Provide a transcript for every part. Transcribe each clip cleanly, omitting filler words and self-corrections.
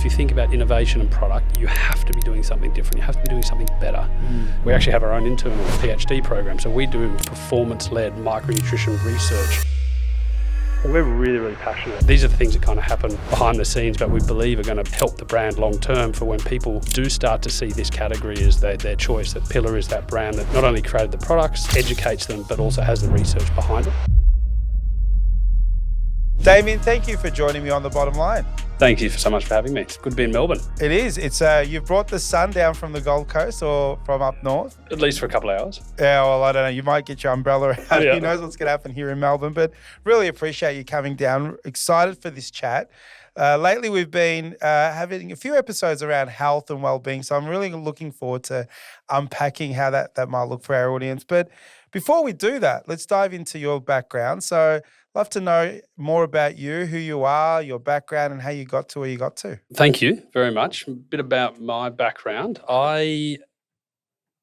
If you think about innovation and product, you have to be doing something different. You have to be doing something better. We actually have our own internal PhD program, so we do performance-led micronutrition research. We're really passionate. These are the things that kind of happen behind the scenes, but we believe are going to help the brand long term for when people do start to see this category as their choice, that Pillar is that brand that not only created the products, educates them, but also has the research behind it. Damien, thank you for joining me on The Bottom Line. Thank you so much for having me. It's good to be in Melbourne. It is. It's you've brought the sun down from the Gold Coast or from up north? At least for a couple of hours. Yeah, well, I don't know. You might get your umbrella out. Yeah. Who knows what's going to happen here in Melbourne, but really appreciate you coming down. Excited for this chat. Lately, we've been having a few episodes around health and well-being, so I'm really looking forward to unpacking how that might look for our audience. But before we do that, let's dive into your background. So love to know more about you, who you are, your background, and how you got to where you got to. Thank you very much. A bit about my background.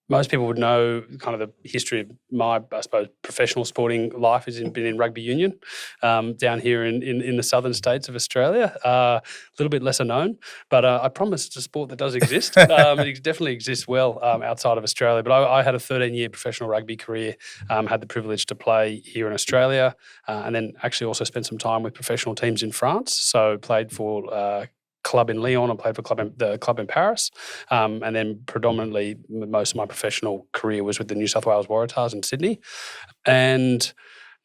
Most people would know kind of the history of my, I suppose, professional sporting life has been in rugby union down here in the southern states of Australia. A little bit lesser known, but I promise it's a sport that does exist. It definitely exists well outside of Australia. But I had a 13-year professional rugby career, had the privilege to play here in Australia, and then actually also spent some time with professional teams in France. So played for club in Lyon and played for the club in Paris. And then predominantly most of my professional career was with the New South Wales Waratahs in Sydney. And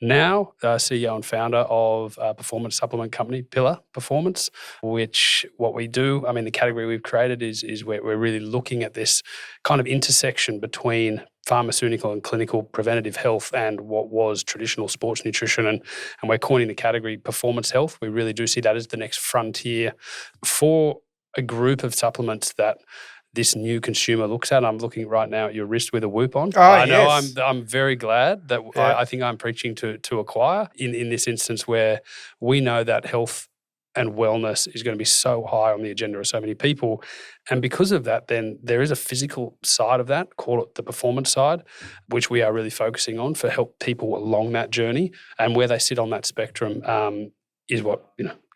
now CEO and founder of a performance supplement company, Pillar Performance, which what we do, I mean, the category we've created is where we're really looking at this kind of intersection between pharmaceutical and clinical preventative health and what was traditional sports nutrition. And we're coining the category performance health. We really do see that as the next frontier for a group of supplements that this new consumer looks at. I'm looking right now at your wrist with a Whoop on. I know yes. I'm very glad that I think I'm preaching to acquire in this instance where we know that health and wellness is going to be so high on the agenda of so many people. And because of that, then there is a physical side of that, call it the performance side, which we are really focusing on for help people along that journey. And where they sit on that spectrum is what,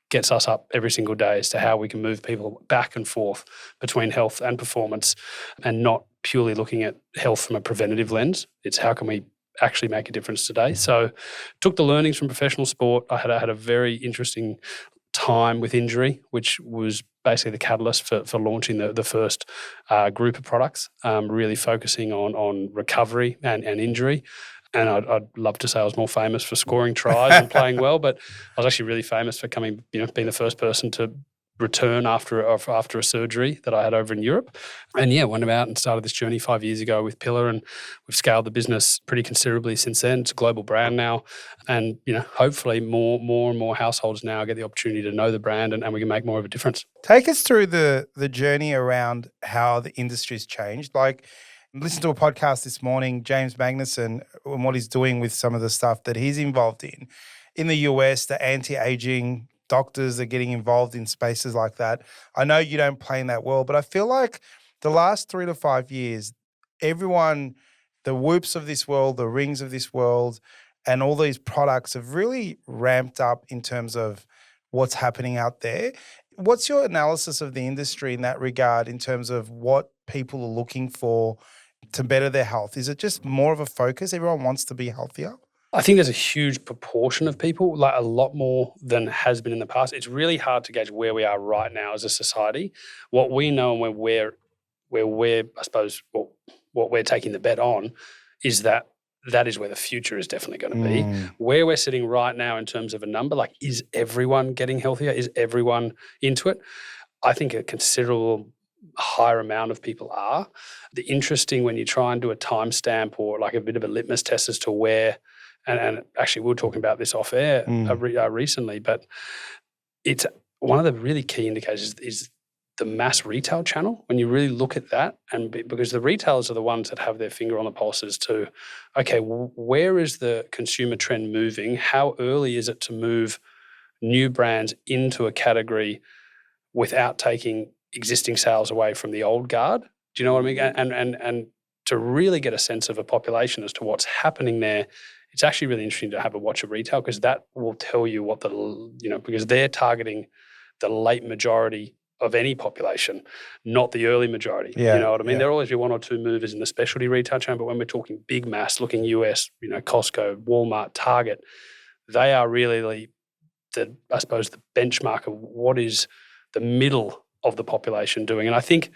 gets us up every single day as to how we can move people back and forth between health and performance and not purely looking at health from a preventative lens. It's how can we actually make a difference today. So took the learnings from professional sport. I had a very interesting time with injury, which was basically the catalyst for launching the first group of products, really focusing on recovery and injury. And I'd love to say I was more famous for scoring tries and playing well, but I was actually really famous for being the first person to return after a surgery that I had over in Europe. And went about and started this journey 5 years ago with Pillar, and we've scaled the business pretty considerably since then. It's a global brand now, and hopefully more and more households now get the opportunity to know the brand, and we can make more of a difference. Take us through the journey around how the industry's changed. Like, listen to a podcast this morning, James Magnuson, and what he's doing with some of the stuff that he's involved in. In the US, the anti-aging doctors are getting involved in spaces like that. I know you don't play in that world, but I feel like the last 3 to 5 years, everyone, the Whoops of this world, the Rings of this world, and all these products have really ramped up in terms of what's happening out there. What's your analysis of the industry in that regard in terms of what people are looking for to better their health? Is it just more of a focus? Everyone wants to be healthier? I think there's a huge proportion of people, like a lot more than has been in the past. It's really hard to gauge where we are right now as a society. What we know and where we're, I suppose, what we're taking the bet on is that is where the future is definitely going to be. Where we're sitting right now in terms of a number, like, is everyone getting healthier? Is everyone into it? I think a considerable higher amount of people are. The interesting when you try and do a timestamp or like a bit of a litmus test as to where, and actually we were talking about this off air recently, but it's one of the really key indicators is the mass retail channel. When you really look at that, and because the retailers are the ones that have their finger on the pulse as to, okay, where is the consumer trend moving? How early is it to move new brands into a category without taking existing sales away from the old guard? Do you know what I mean? And to really get a sense of a population as to what's happening there, it's actually really interesting to have a watch of retail, because that will tell you what because they're targeting the late majority of any population, not the early majority. Yeah, you know what I mean? yeah. There'll always be one or two movers in the specialty retail chain, but when we're talking big mass, looking US, Costco, Walmart, Target, they are really I suppose the benchmark of what is the middle of the population doing. And I think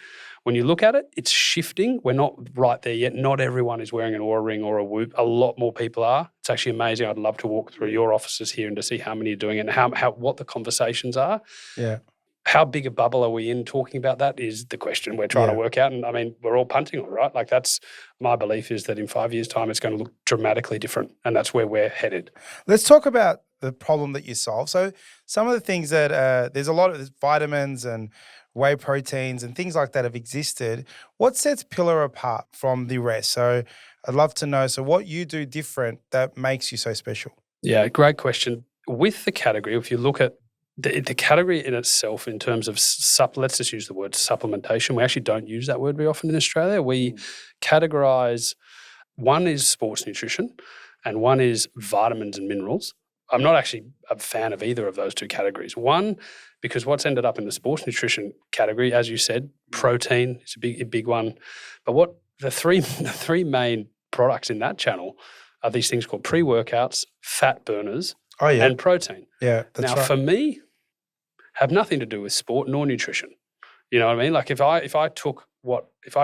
when you look at it, it's shifting. We're not right there yet. Not everyone is wearing an Oura Ring or a Whoop. A lot more people are. It's actually amazing. I'd love to walk through your offices here and to see how many are doing it and how what the conversations are. Yeah. How big a bubble are we in talking about that is the question we're trying to work out. And I mean, we're all punting on it, right? Like that's my belief is that in 5 years' time, it's going to look dramatically different. And that's where we're headed. Let's talk about the problem that you solve. So some of the things that there's a lot of vitamins and whey proteins and things like that have existed. What sets Pillar apart from the rest? So I'd love to know, so what you do different that makes you so special? Yeah, great question. With the category, if you look at the category in itself in terms of let's just use the word supplementation. We actually don't use that word very often in Australia. We categorize, one is sports nutrition and one is vitamins and minerals. I'm not actually a fan of either of those two categories. One, because what's ended up in the sports nutrition category, as you said, protein is a big one. But what the three main products in that channel are these things called pre-workouts, fat burners, and protein. Yeah, that's now, for me, have nothing to do with sport nor nutrition. You know what I mean? Like if I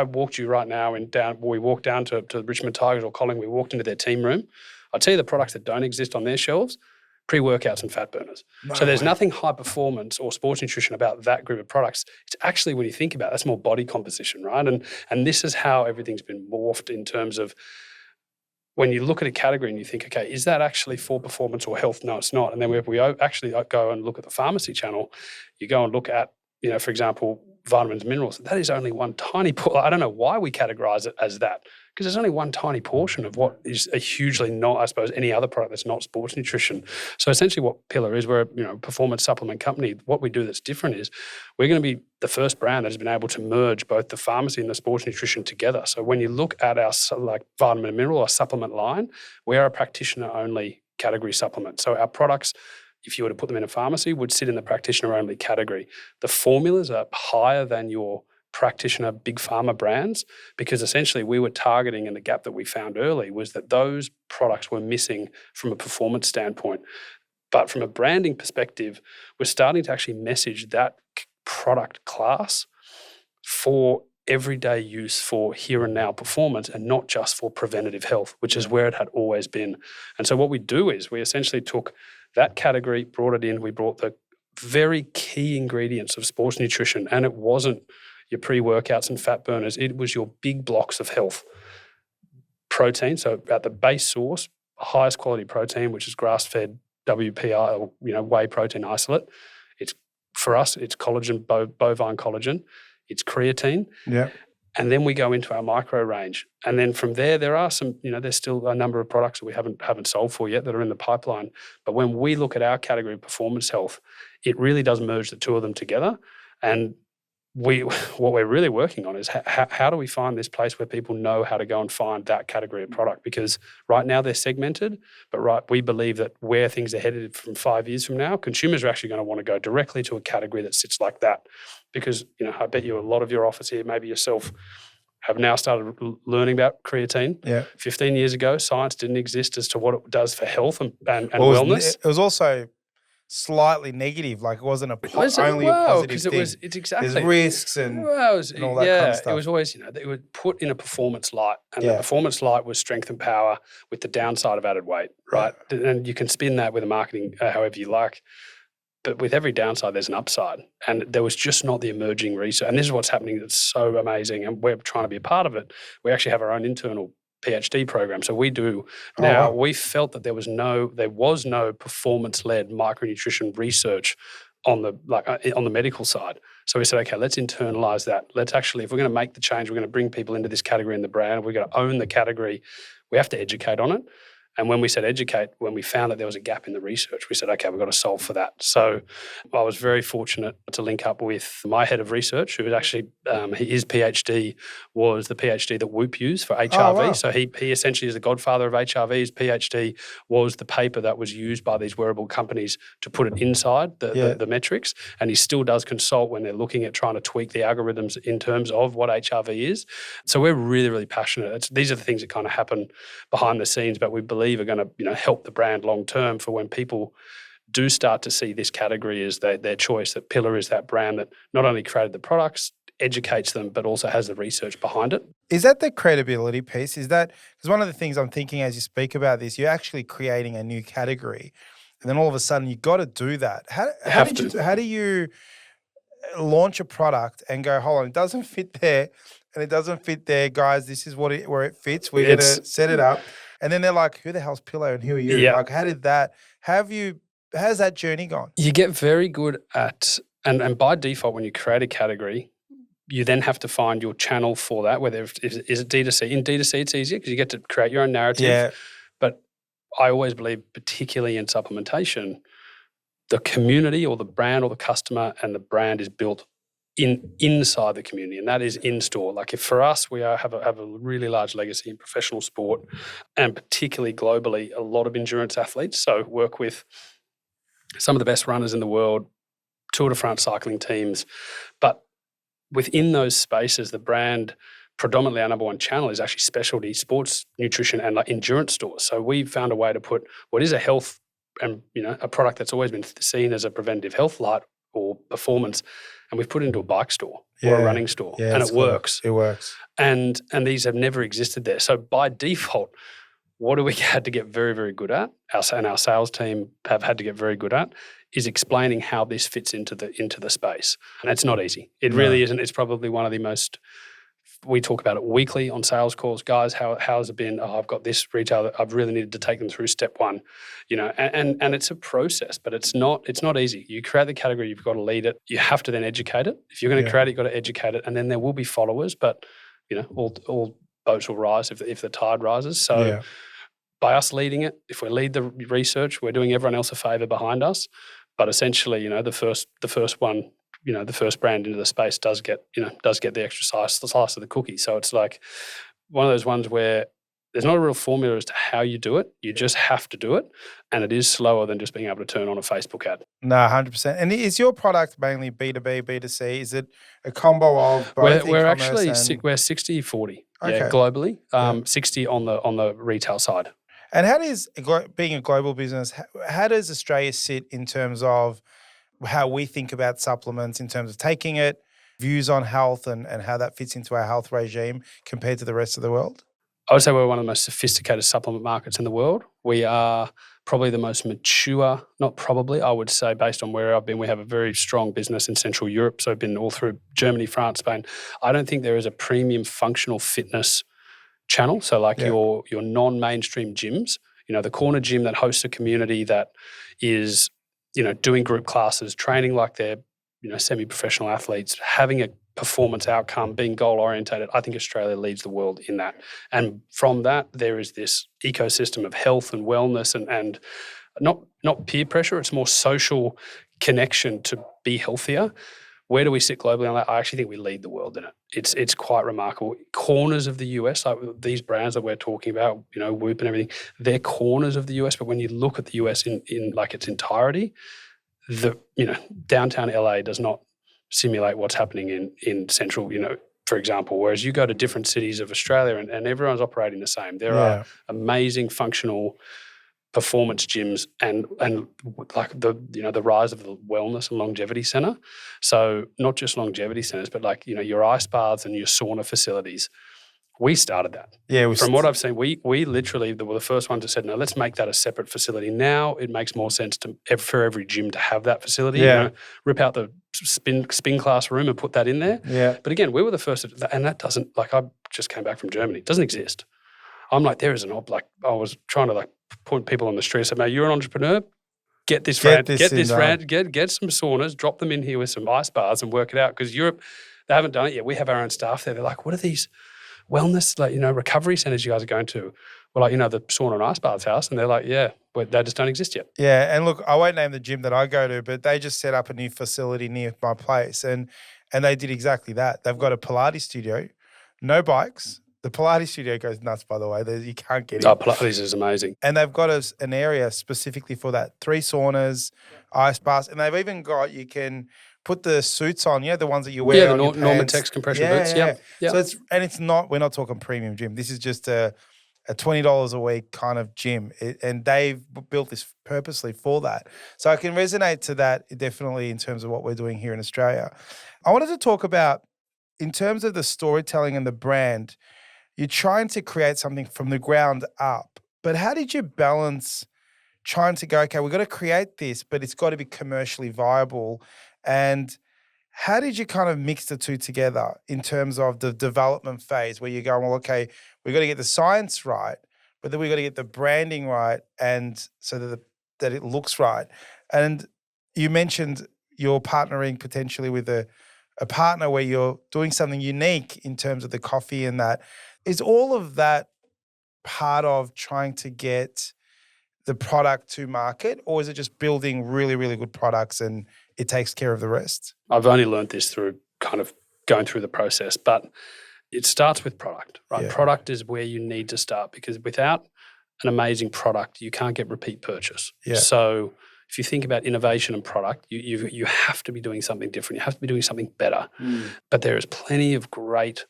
walked you right now we walked down to Richmond Tigers or Collingwood, we walked into their team room, I'd tell you the products that don't exist on their shelves, pre-workouts and fat burners. So there's nothing high performance or sports nutrition about that group of products. It's actually, when you think about it, that's more body composition, right? And this is how everything's been morphed in terms of when you look at a category and you think, okay, is that actually for performance or health? No, it's not. And then we actually go and look at the pharmacy channel, you go and look at, for example, vitamins, minerals. That is only one tiny I don't know why we categorize it as that, because there's only one tiny portion of what is a hugely not, I suppose, any other product that's not sports nutrition. So essentially what Pillar is, we're a performance supplement company. What we do that's different is we're going to be the first brand that has been able to merge both the pharmacy and the sports nutrition together. So when you look at our vitamin and mineral or supplement line, we are a practitioner-only category supplement. So our products, if you were to put them in a pharmacy, would sit in the practitioner-only category. The formulas are higher than your practitioner big pharma brands, because essentially we were targeting, and the gap that we found early was that those products were missing from a performance standpoint. But from a branding perspective, we're starting to actually message that product class for everyday use, for here and now performance, and not just for preventative health, which is where it had always been. And so what we do is we essentially took that category, brought it in, we brought the very key ingredients of sports nutrition, and it wasn't your pre-workouts and fat burners, it was your big blocks of health. Protein, so at the base source, highest quality protein, which is grass-fed WPI, or whey protein isolate. It's, for us, it's collagen, bovine collagen, it's creatine. Yeah. And then we go into our micro range. And then from there are some, there's still a number of products that we haven't sold for yet that are in the pipeline. But when we look at our category of performance health, it really does merge the two of them together. And what we're really working on is how do we find this place where people know how to go and find that category of product? Because right now they're segmented, but we believe that where things are headed from 5 years from now, consumers are actually going to want to go directly to a category that sits like that. Because, I bet you a lot of your office here, maybe yourself, have now started learning about creatine. Yeah. 15 years ago, science didn't exist as to what it does for health and wellness. It was also slightly negative, like it wasn't a positive thing. It's exactly. There's risks and all that kind of stuff. It was always, it was put in a performance light, and the performance light was strength and power with the downside of added weight, right? And you can spin that with a marketing however you like, but with every downside there's an upside, and there was just not the emerging research. And this is what's happening that's so amazing, and we're trying to be a part of it. We actually have our own internal PhD program. So we do now. We felt that there was no performance-led micronutrition research on the medical side. So we said, okay, let's internalize that. Let's actually, if we're going to make the change, we're going to bring people into this category in the brand. We're going to own the category. We have to educate on it. And when we said educate, when we found that there was a gap in the research, we said, okay, we've got to solve for that. So I was very fortunate to link up with my head of research, who was actually, his PhD was the PhD that Whoop used for HRV. Oh, wow. So he essentially is the godfather of HRV. His PhD was the paper that was used by these wearable companies to put it inside the metrics. And he still does consult when they're looking at trying to tweak the algorithms in terms of what HRV is. So we're really, really passionate. These are the things that kind of happen behind the scenes, but we believe are going to help the brand long term for when people do start to see this category as their choice, that Pillar is that brand that not only created the products, educates them, but also has the research behind it. Is that the credibility piece? Is that, because one of the things I'm thinking as you speak about this, you're actually creating a new category, and then all of a sudden you got to do that. How do you launch a product and go, hold on, it doesn't fit there and it doesn't fit there, guys, this is where it fits, we're going to set it up. And then they're like, who the hell's Pillar and who are you? Yeah. Like, how's that journey gone? You get very good at, and by default, when you create a category, you then have to find your channel for that, whether is it D2C. In D2C, it's easier because you get to create your own narrative. Yeah. But I always believe, particularly in supplementation, the community or the brand or the customer and the brand is built inside the community, and that is in store. Like if for us, we have a really large legacy in professional sport, and particularly globally, a lot of endurance athletes. So work with some of the best runners in the world, Tour de France cycling teams. But within those spaces, the brand, predominantly our number one channel, is actually specialty sports nutrition and like endurance stores. So we found a way to put what is a health and a product that's always been seen as a preventative health light or performance, and we've put it into a bike store or a running store, and it works. It works. And these have never existed there. So by default, what do we had to get very, very good at, and our sales team have had to get very good at, is explaining how this fits into the space. And it's not easy. It really isn't. It's probably one of the most, we talk about it weekly on sales calls. Guys, how has it been? Oh, I've got this retailer. I've really needed to take them through step one, and it's a process, but it's not easy. You create the category, you've got to lead it. You have to then educate it. If you're going to create it, you've got to educate it, and then there will be followers, but all boats will rise if the tide rises. So by us leading it, if we lead the research, we're doing everyone else a favor behind us. But essentially, the first one, the first brand into the space does get the extra slice of the cookie. So it's like one of those ones where there's not a real formula as to how you do it. You just have to do it. And it is slower than just being able to turn on a Facebook ad. No, 100%. And is your product mainly B2B, B2C? Is it a combo of both? We're actually, we're 60-40 globally, 60 on the retail side. And how does, being a global business, how does Australia sit in terms of how we think about supplements, in terms of taking it, views on health and how that fits into our health regime compared to the rest of the world? I would say we're one of the most sophisticated supplement markets in the world. We are probably the most mature, not probably, I would say, based on where I've been, we have a very strong business in Central Europe. So I've been all through Germany, France, Spain. I don't think there is a premium functional fitness channel. So like your non-mainstream gyms, the corner gym that hosts a community that is, doing group classes, training like they're, semi-professional athletes, having a performance outcome, being goal-orientated. I think Australia leads the world in that. And from that, there is this ecosystem of health and wellness and not peer pressure. It's more social connection to be healthier. Where do we sit globally on that? I actually think we lead the world in it. It's quite remarkable. Corners of the US, like these brands that we're talking about, Whoop and everything, they're corners of the US. But when you look at the US in like its entirety, downtown LA does not simulate what's happening in central, for example. Whereas you go to different cities of Australia and everyone's operating the same. There are amazing functional performance gyms and like the rise of the wellness and longevity center. So not just longevity centers, but like, your ice baths and your sauna facilities. We started that. Yeah. From what I've seen, we literally were the first ones that said, no, let's make that a separate facility. Now it makes more sense for every gym to have that facility. Yeah. Rip out the spin class room and put that in there. Yeah. But again, we were the first, and that doesn't, like, I just came back from Germany. It doesn't exist. I'm like, there is an I was trying to point people on the street and say, mate, you're an entrepreneur. Get this rad, get some saunas, drop them in here with some ice baths and work it out. Because Europe, they haven't done it yet. We have our own staff there. They're like, what are these wellness, recovery centers you guys are going to? we're like, the sauna and ice baths house. And they're like, yeah, but they just don't exist yet. Yeah, and look, I won't name the gym that I go to, but they just set up a new facility near my place, and they did exactly that. They've got a Pilates studio, no bikes. The Pilates studio goes nuts, by the way. You can't get in. Oh, Pilates is amazing. And they've got an area specifically for that. 3 saunas, ice baths, and they've even got, you can put the suits on, the ones that you wear on your pants. Normatex compression boots. Yeah. So it's not, we're not talking premium gym. This is just a $20 a week kind of gym. And they've built this purposely for that. So I can resonate to that definitely in terms of what we're doing here in Australia. I wanted to talk about, in terms of the storytelling and the brand, you're trying to create something from the ground up. But how did you balance trying to go, okay, we've got to create this, but it's got to be commercially viable? And how did you kind of mix the two together in terms of the development phase where you're going, well, okay, we've got to get the science right, but then we've got to get the branding right, and so that it looks right. And you mentioned you're partnering potentially with a partner where you're doing something unique in terms of the coffee and that. Is all of that part of trying to get the product to market, or is it just building really, really good products and it takes care of the rest? I've only learned this through kind of going through the process, but it starts with product, right? Yeah. Product is where you need to start, because without an amazing product, you can't get repeat purchase. Yeah. So if you think about innovation and product, you have to be doing something different. You have to be doing something better. But there is plenty of great,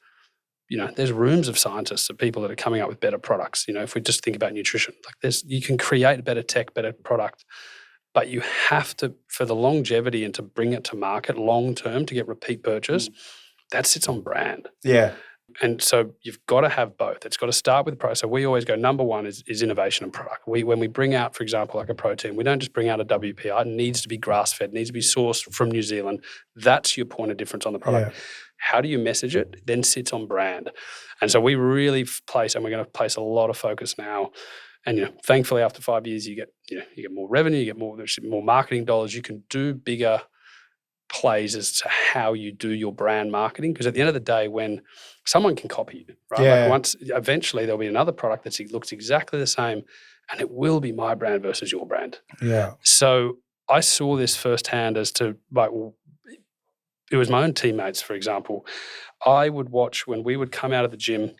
there's rooms of scientists, of people that are coming up with better products. If we just think about nutrition, you can create better tech, better product, but you have to, for the longevity and to bring it to market long term to get repeat purchase, that sits on brand. Yeah. And so you've got to have both. It's got to start with product. So we always go, number one is innovation and product. When we bring out, for example, like a protein, we don't just bring out a WPI. It needs to be grass-fed, needs to be sourced from New Zealand. That's your point of difference on the product. Yeah. How do you message it? Then sits on brand. And so we really place, and we're going to place a lot of focus now. And thankfully, after 5 years, you get more revenue, you get more marketing dollars. You can do bigger plays as to how you do your brand marketing, because at the end of the day, when someone can copy you, right? Yeah. Eventually there'll be another product that looks exactly the same, and it will be my brand versus your brand. Yeah. So I saw this firsthand as to it was my own teammates, for example. I would watch when we would come out of the gym.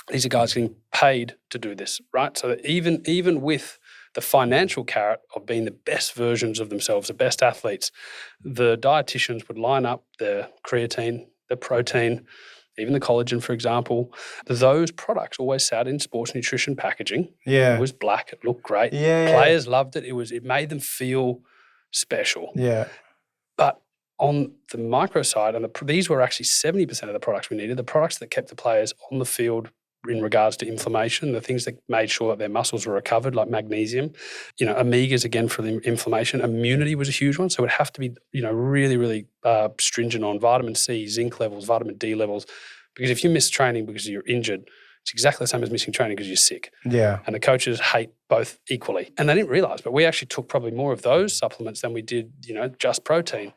These are guys getting paid to do this, right? So that even with the financial carrot of being the best versions of themselves, the best athletes, the dietitians would line up the creatine, the protein, even the collagen, for example. Those products always sat in sports nutrition packaging. Yeah. It was black. It looked great. Yeah. Players loved it. It made them feel special. Yeah. But on the micro side, and these were actually 70% of the products we needed, the products that kept the players on the field in regards to inflammation, the things that made sure that their muscles were recovered, like magnesium, omegas, again, for the inflammation. Immunity was a huge one. So it would have to be, really, really stringent on vitamin C, zinc levels, vitamin D levels, because if you miss training because you're injured, it's exactly the same as missing training because you're sick. Yeah. And the coaches hate both equally. And they didn't realize, but we actually took probably more of those supplements than we did, just protein.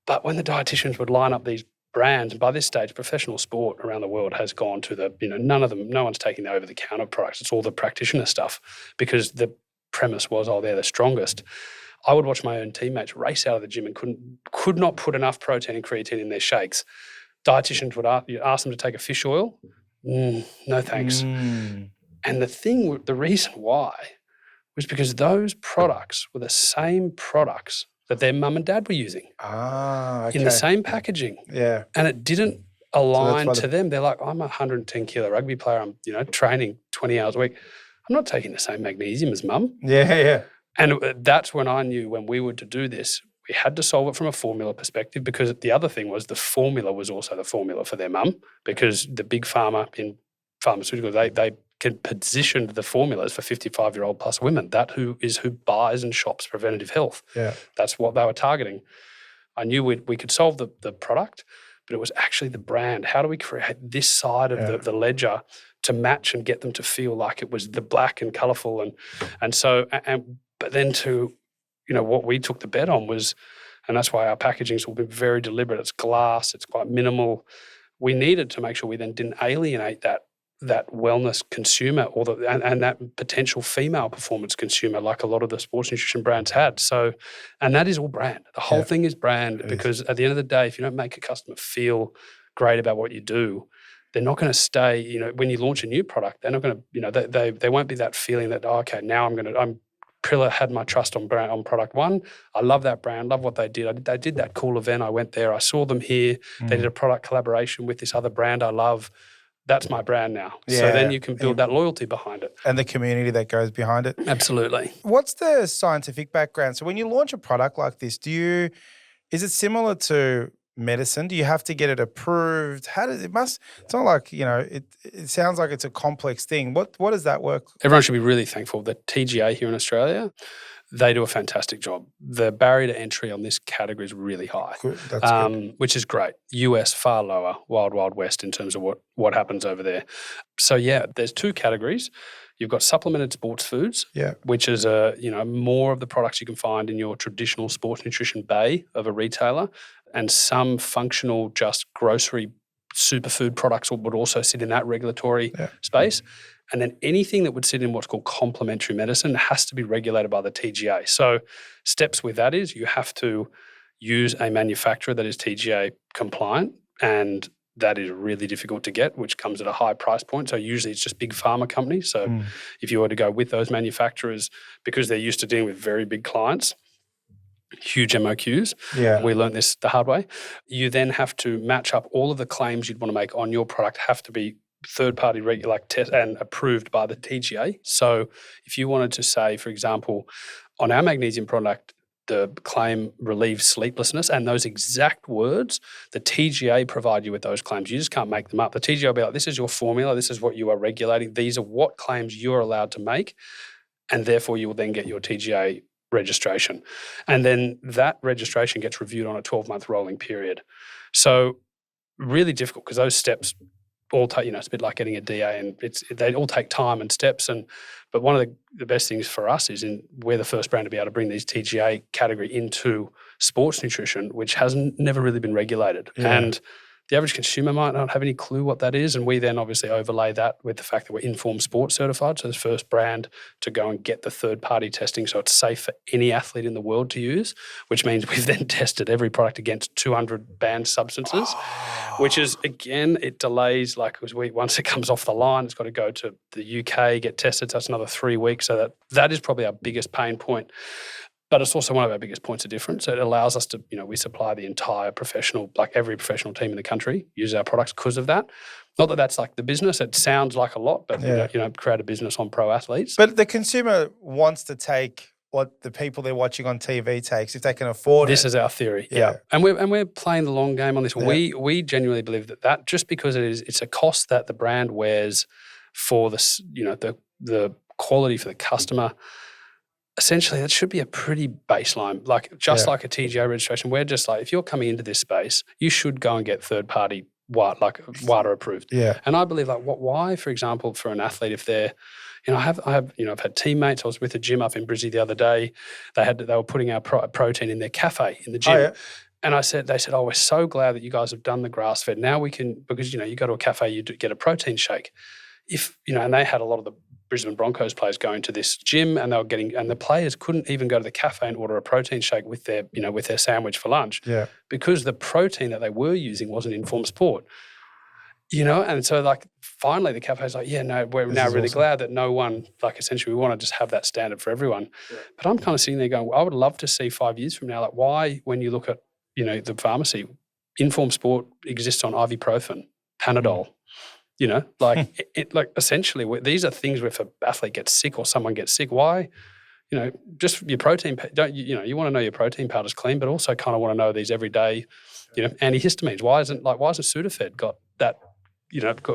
But when the dietitians would line up these brands, and by this stage, professional sport around the world has gone to no one's taking the over-the-counter products. It's all the practitioner stuff, because the premise was, they're the strongest. I would watch my own teammates race out of the gym and could not put enough protein and creatine in their shakes. Dietitians would ask them to take a fish oil. No thanks. And the reason why was because those products were the same products that their mum and dad were using in the same packaging. Yeah. And it didn't align to them. They're like, I'm a 110-kilo rugby player. I'm, training 20 hours a week. I'm not taking the same magnesium as mum. Yeah, yeah. And that's when I knew, when we were to do this, we had to solve it from a formula perspective, because the other thing was the formula was also the formula for their mum, because the big pharma in pharmaceuticals, they can position the formulas for 55-year-old plus women. That who buys and shops preventative health. Yeah. That's what they were targeting. I knew we could solve the product, but it was actually the brand. How do we create this side of the ledger to match and get them to feel like it was the black and colourful, but then to, what we took the bet on was, and that's why our packaging's will be very deliberate. It's glass. It's quite minimal. We needed to make sure we then didn't alienate that that wellness consumer or and that potential female performance consumer, like a lot of the sports nutrition brands had. So, and that is all brand. The whole thing is brand, because at the end of the day, if you don't make a customer feel great about what you do, they're not going to stay. When you launch a new product, they're not going to. They won't be that feeling that, oh, okay, now I'm Prilla had my trust on product one. I love that brand, love what they did. They did that cool event. I went there. I saw them here. They did a product collaboration with this other brand I love. That's my brand now. Yeah. So then you can build that loyalty behind it. And the community that goes behind it. Absolutely. What's the scientific background? So when you launch a product like this, is it similar to medicine? Do you have to get it approved? It's not like, it sounds like it's a complex thing. What does that work? Everyone should be really thankful that TGA here in Australia, they do a fantastic job. The barrier to entry on this category is really high. Good. That's good. Which is great. US far lower, wild west in terms of what happens over there. So yeah, there's two categories. You've got supplemented sports foods, which is more of the products you can find in your traditional sports nutrition bay of a retailer, and some functional just grocery superfood products would also sit in that regulatory space. And then anything that would sit in what's called complementary medicine has to be regulated by the TGA. So steps with that is you have to use a manufacturer that is TGA compliant, and that is really difficult to get, which comes at a high price point. So usually it's just big pharma companies. So if you were to go with those manufacturers, because they're used to dealing with very big clients, huge MOQs. Yeah. We learned this the hard way. You then have to match up all of the claims you'd want to make on your product have to be third-party test and approved by the TGA. So if you wanted to say, for example, on our magnesium product, the claim relieves sleeplessness, and those exact words, the TGA provide you with those claims. You just can't make them up. The TGA will be like, this is your formula, this is what you are regulating, these are what claims you're allowed to make, and therefore you will then get your TGA registration. And then that registration gets reviewed on a 12-month rolling period. So really difficult, because those steps all take, it's a bit like getting a DA, and they all take time and steps. But one of the best things for us is we're the first brand to be able to bring these TGA category into sports nutrition, which has never really been regulated. Yeah. And the average consumer might not have any clue what that is. And we then obviously overlay that with the fact that we're Informed Sport certified. So the first brand to go and get the third-party testing, so it's safe for any athlete in the world to use, which means we've then tested every product against 200 banned substances, which is, again, it delays, once it comes off the line, it's got to go to the UK, get tested. So that's another 3 weeks. So that is probably our biggest pain point. But it's also one of our biggest points of difference. It allows us to, we supply the entire every professional team in the country uses our products because of that. Not that that's like the business. It sounds like a lot, but create a business on pro athletes. But the consumer wants to take what the people they're watching on TV takes if they can afford it. This is our theory. Yeah. And we're playing the long game on this. Yeah. We genuinely believe that just because it's a cost that the brand wears for the quality for the customer. Essentially, that should be a pretty baseline, like a TGA registration. We're just like, if you're coming into this space, you should go and get third-party WADA approved. Yeah. And I believe why, for example, for an athlete, if they're, I've had teammates. I was with a gym up in Brizzy the other day. They were putting our protein in their cafe in the gym. Oh, yeah. And they said, oh, we're so glad that you guys have done the grass-fed. Now we can, because, you go to a cafe, you get a protein shake. And they had a lot of the Brisbane Broncos players going to this gym, and the players couldn't even go to the cafe and order a protein shake with their sandwich for lunch, because the protein that they were using wasn't Informed Sport, and so finally the cafe's we're now really glad that no one, essentially we want to just have that standard for everyone. Yeah. But I'm kind of sitting there going, well, I would love to see 5 years from now, why, when you look at, the pharmacy, Informed Sport exists on ibuprofen, Panadol, essentially these are things where if an athlete gets sick or someone gets sick, why, just your protein, you want to know your protein powder's clean, but also kind of want to know these everyday, antihistamines. Why isn't Sudafed got that,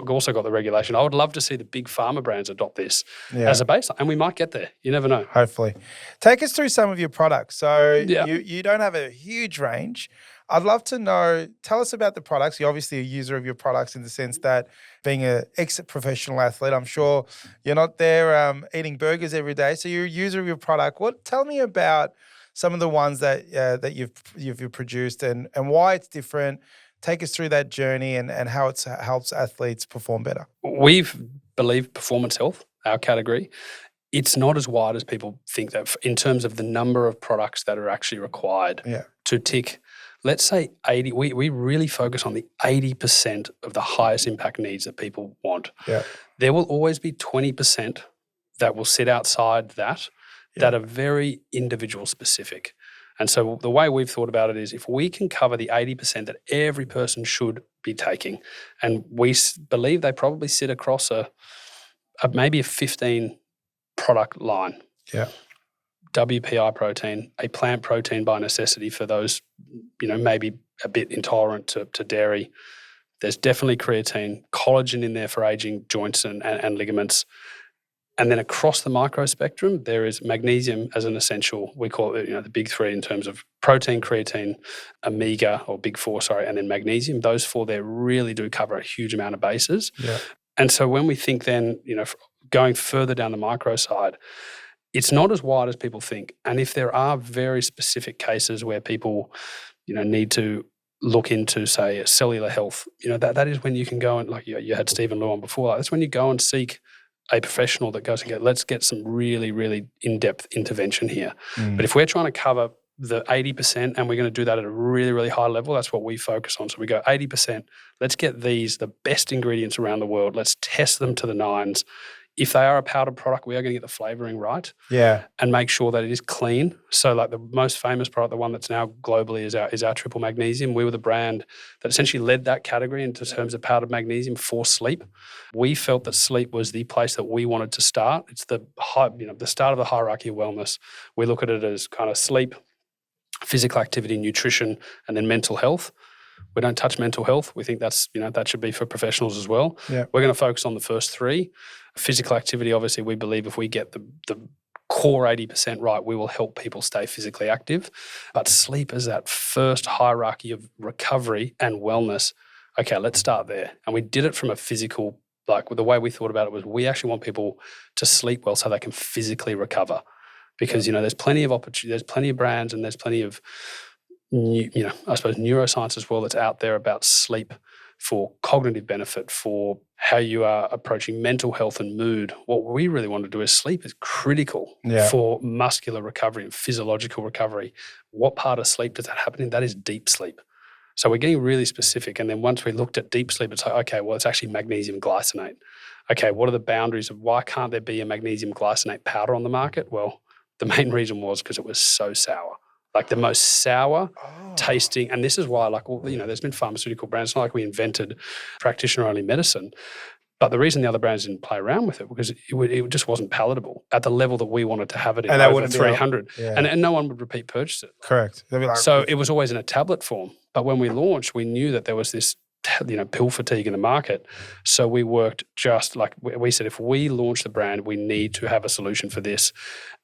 also got the regulation? I would love to see the big pharma brands adopt this as a baseline, and we might get there. You never know. Hopefully. Take us through some of your products. So you don't have a huge range. I'd love to know, tell us about the products. You're obviously a user of your products in the sense that being an ex-professional athlete, I'm sure you're not there eating burgers every day. So you're a user of your product. Tell me about some of the ones that you've produced and why it's different. Take us through that journey and how it helps athletes perform better. We've believed performance health, our category, it's not as wide as people think that in terms of the number of products that are actually required to tick. Let's say 80, we really focus on the 80% of the highest impact needs that people want. Yeah. There will always be 20% that will sit outside that are very individual specific. And so the way we've thought about it is if we can cover the 80% that every person should be taking, and we believe they probably sit across maybe a 15 product line. Yeah. WPI protein, a plant protein by necessity for those, maybe a bit intolerant to dairy. There's definitely creatine, collagen in there for aging joints and ligaments. And then across the micro spectrum, there is magnesium as an essential. We call it, the big three in terms of protein, creatine, omega, or big four, and then magnesium. Those four there really do cover a huge amount of bases. Yeah. And so when we think then, going further down the micro side, it's not as wide as people think. And if there are very specific cases where people, need to look into, say, cellular health, that is when you can go and, like you had Stephen Lew on before, that's when you go and seek a professional that goes and let's get some really, really in-depth intervention here. But if we're trying to cover the 80% and we're going to do that at a really, really high level, that's what we focus on. So we go 80%, let's get the best ingredients around the world. Let's test them to the nines. If they are a powdered product, we are going to get the flavoring right. Yeah. And make sure that it is clean. So like the most famous product, the one that's now globally is our triple magnesium. We were the brand that essentially led that category in terms of powdered magnesium for sleep. We felt that sleep was the place that we wanted to start. It's the start of the hierarchy of wellness. We look at it as kind of sleep, physical activity, nutrition, and then mental health. We don't touch mental health. We think that's, that should be for professionals as well. Yeah. We're going to focus on the first three. Physical activity, obviously, we believe if we get the core 80% right, we will help people stay physically active. But sleep is that first hierarchy of recovery and wellness. Okay, let's start there. And we did it from a physical, the way we thought about it was we actually want people to sleep well so they can physically recover. Because, there's plenty of opportunity, there's plenty of brands and there's plenty of, I suppose neuroscience as well that's out there about sleep for cognitive benefit, for how you are approaching mental health and mood. What we really want to do is sleep is critical for muscular recovery and physiological recovery. What part of sleep does that happen in? That is deep sleep. So we're getting really specific. And then once we looked at deep sleep, it's like, okay, well, it's actually magnesium glycinate. Okay, what are the boundaries of why can't there be a magnesium glycinate powder on the market? Well, the main reason was because it was so sour. Like the most sour tasting, and this is why, there's been pharmaceutical brands. It's not like we invented practitioner-only medicine, but the reason the other brands didn't play around with it because it just wasn't palatable at the level that we wanted to have it in and over 300, and no one would repeat purchase it. Correct. So it was always in a tablet form. But when we launched, we knew that there was this pill fatigue in the market. So we worked just like we said, if we launch the brand, we need to have a solution for this.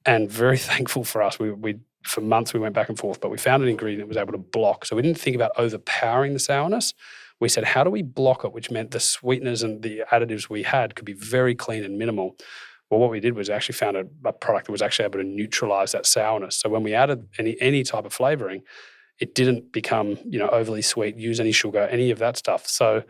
And very thankful for us, we for months we went back and forth, but we found an ingredient that was able to block. So we didn't think about overpowering the sourness. We said, how do we block it? Which meant the sweeteners and the additives we had could be very clean and minimal. Well, what we did was actually found a product that was actually able to neutralize that sourness. So when we added any type of flavoring, it didn't become, overly sweet, use any sugar, any of that stuff. So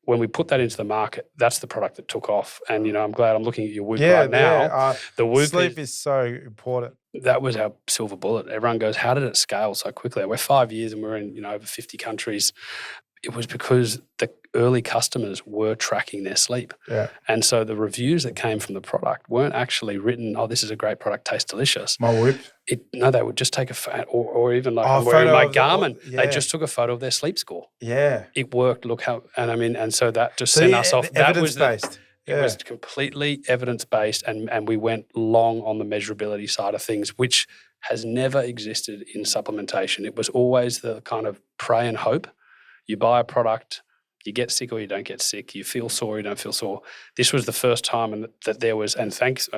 when we put that into the market, that's the product that took off. And, I'm glad I'm looking at your Whoop right now. The Whoop sleep is so important. That was our silver bullet. Everyone goes, how did it scale so quickly? We're 5 years and we're in, over 50 countries. It was because the early customers were tracking their sleep. Yeah. And so the reviews that came from the product weren't actually written, oh, this is a great product, tastes delicious. My Whoop. No, they would just take or even like I'm wearing my Garmin, they just took a photo of their sleep score. Yeah. It worked. Look how, and so that just sent us off. That was evidence-based. It was completely evidence-based and we went long on the measurability side of things, which has never existed in supplementation. It was always the kind of pray and hope. You buy a product, you get sick or you don't get sick. You feel sore or you don't feel sore. This was the first time that there was, and thanks,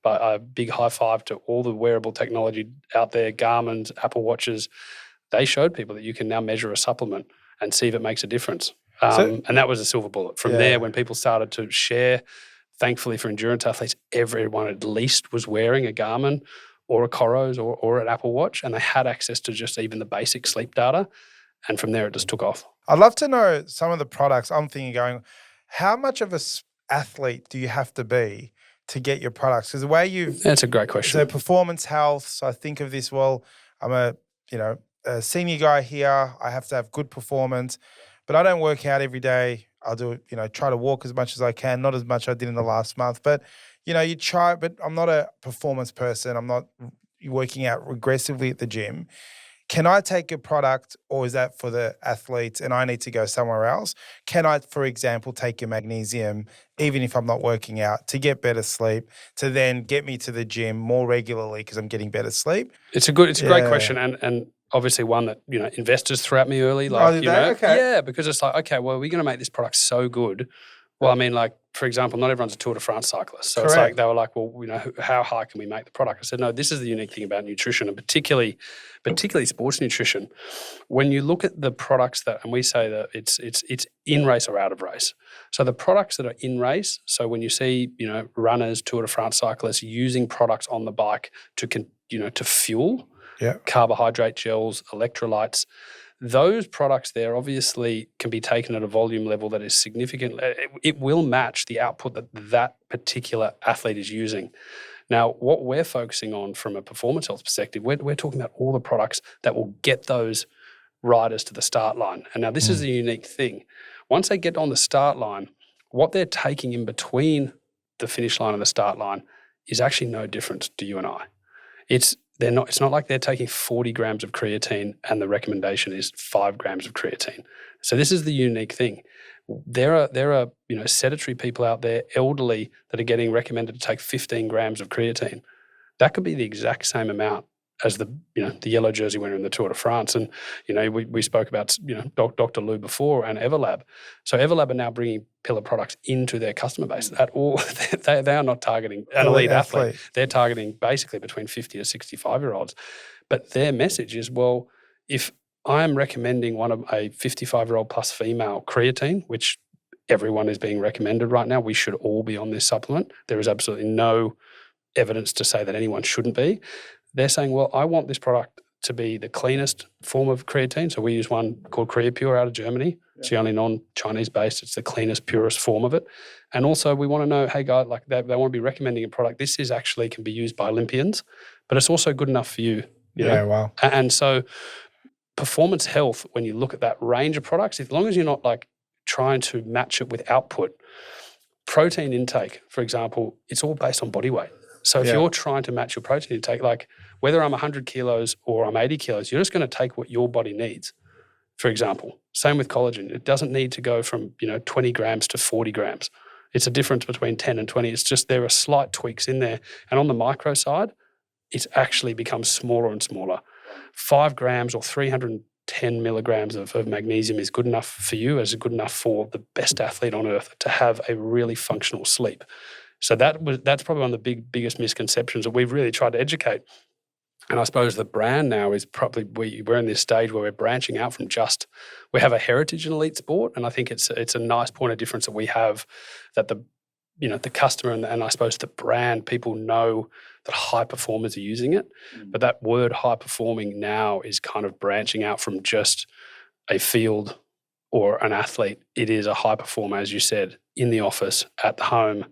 but a big high five to all the wearable technology out there, Garmin's, Apple Watches. They showed people that you can now measure a supplement and see if it makes a difference. And that was a silver bullet. From there, when people started to share, thankfully for endurance athletes, everyone at least was wearing a Garmin or a Coros or an Apple Watch, and they had access to just even the basic sleep data. And from there, it just took off. I'd love to know some of the products. I'm thinking going, how much of a athlete do you have to be to get your products? Because the way you've... That's a great question. So performance health. So I think of this, well, I'm a senior guy here. I have to have good performance, but I don't work out every day. I'll do, try to walk as much as I can, not as much as I did in the last month, but you try, but I'm not a performance person. I'm not working out aggressively at the gym. Can I take a product, or is that for the athletes and I need to go somewhere else? Can I, for example, take your magnesium, even if I'm not working out, to get better sleep, to then get me to the gym more regularly because I'm getting better sleep? It's a great question, and obviously one that investors threw at me early. Like, Okay. Yeah, because it's like, okay, well, we're going to make this product so good. Well, I mean, like, for example, not everyone's a Tour de France cyclist. So Correct. It's like, they were like, well, how high can we make the product? I said, no, this is the unique thing about nutrition, and particularly sports nutrition. When you look at the products and we say that it's in race or out of race. So the products that are in race, so when you see, runners, Tour de France cyclists using products on the bike to fuel, carbohydrate gels, electrolytes, those products there obviously can be taken at a volume level that is significant. It will match the output that particular athlete is using. Now, what we're focusing on from a performance health perspective, we're talking about all the products that will get those riders to the start line. And now this is the unique thing. Once they get on the start line, what they're taking in between the finish line and the start line is actually no different to you and I. It's not like they're taking 40 grams of creatine and the recommendation is 5 grams of creatine. So this is the unique thing. There are sedentary people out there, elderly, that are getting recommended to take 15 grams of creatine. That could be the exact same amount as the yellow jersey winner in the Tour de France. And we spoke about Dr. Lou before and Everlab. So Everlab are now bringing pillar products into their customer base. They are not targeting an elite athlete. They're targeting basically between 50 to 65-year-olds. But their message is, well, if I am recommending a 55-year-old plus female creatine, which everyone is being recommended right now, we should all be on this supplement. There is absolutely no evidence to say that anyone shouldn't be. They're saying, well, I want this product to be the cleanest form of creatine. So we use one called CreaPure out of Germany. Yeah. It's the only non-Chinese based. It's the cleanest, purest form of it. And also we want to know, hey guys, like they want to be recommending a product. This is actually can be used by Olympians, but it's also good enough for you. You know? Wow. And so performance health, when you look at that range of products, as long as you're not like trying to match it with output, protein intake, for example, it's all based on body weight. So if you're trying to match your protein intake, like whether I'm 100 kilos or I'm 80 kilos, you're just going to take what your body needs, for example. Same with collagen. It doesn't need to go from 20 grams to 40 grams. It's a difference between 10 and 20. It's just there are slight tweaks in there. And on the micro side, it's actually becomes smaller and smaller. 5 grams or 310 milligrams of magnesium is good enough for you, as good enough for the best athlete on earth to have a really functional sleep. So that's probably one of the biggest misconceptions that we've really tried to educate. And I suppose the brand now is probably we're in this stage where we're branching out from we have a heritage in elite sport, and I think it's a nice point of difference that we have, that the customer and I suppose the brand, people know that high performers are using it, but that word high performing now is kind of branching out from just a field or an athlete. It is a high performer, as you said, in the office, at home.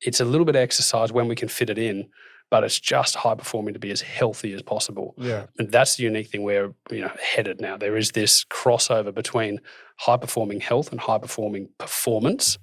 It's a little bit of exercise when we can fit it in, but it's just high performing to be as healthy as possible. Yeah. And that's the unique thing we're headed now. There is this crossover between high performing health and high performing performance